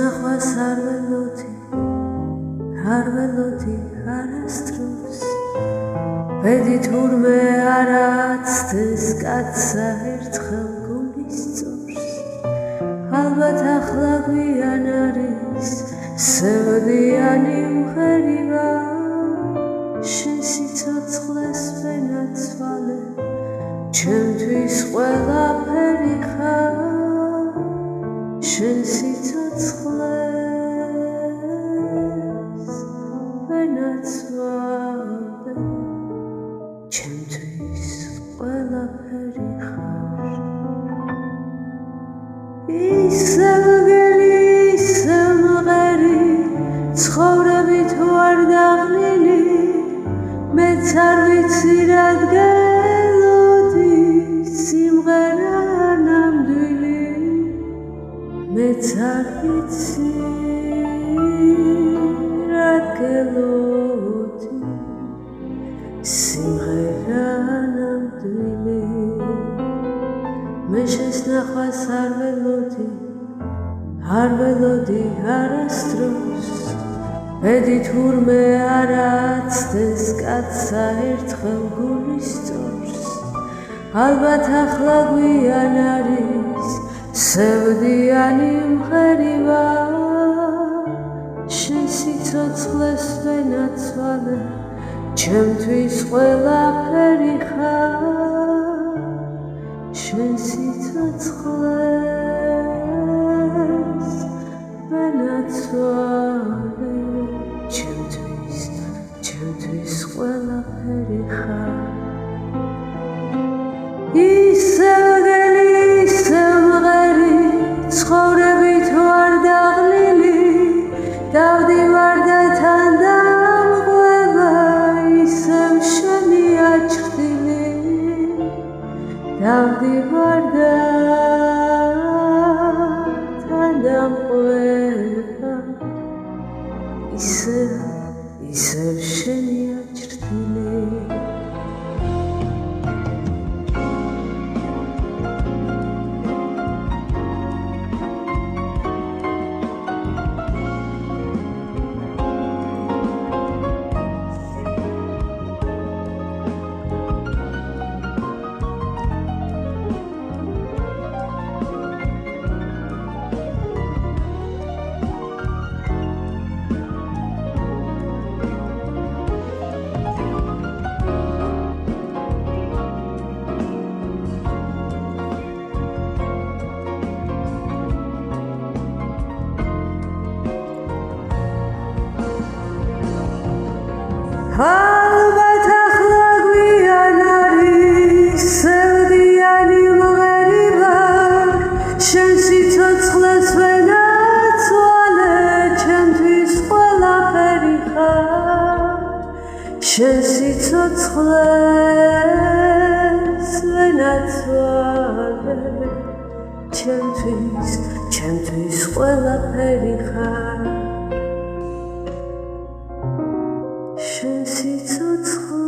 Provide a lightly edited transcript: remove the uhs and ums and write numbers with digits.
ნახვას არ ველოდი არასდროს ბედი თურმე არ აცდეს კაცსა ერთხელ გულის წორს ალბათ ახლა გვიან არის სევდიანი მღერივა შენ სიცოცხლეს ვენაცვალე ჩემთვის ყველაფერი ხარ შენ სიცოცხლეს ვენაცვალე ჩემთვის ყველაფერი ხარ ისევ გელი ისევ მღერი ცხოვრებით ვარ დაღლილი მეც არ ვიცი რადგელოდი სიმღერა ნამდვილი მეც არ ვიცი რადგელოდი სიმღერა ნამდვილი მე შენს ნახვას არ ველოდი არასდროს ბედი თურმე არ აცდეს კაცსა ერთხელ გულის წორს ალბათ ახლა გვიან არის სევდიანი მღერივა შენ სიცოცხლეს ვენაცვალე ჩემთვის ყველაფერი ხარ შენ სიცოცხლეს ვენაცვალე ჩემთვის ყველაფერი ხარ ისევ გელი ისევ მღერი ცხოვრებით ვარ დაღლილი დავდივარ და თან დამყვება ისევ შენია ჩხდილი დავდივარ და თან დამყვება ისევ შენია ჩრდილი ალბათ ახლა გვიან არის სევდიანი მღერივა შენ სიცოცხლეს ვენაცვალე ჩემთვის ყველაფერი ხარ შენ სიცოცხლეს ვენაცვალე ჩემთვის ყველაფერი ხარ შენ სიცოცხლეს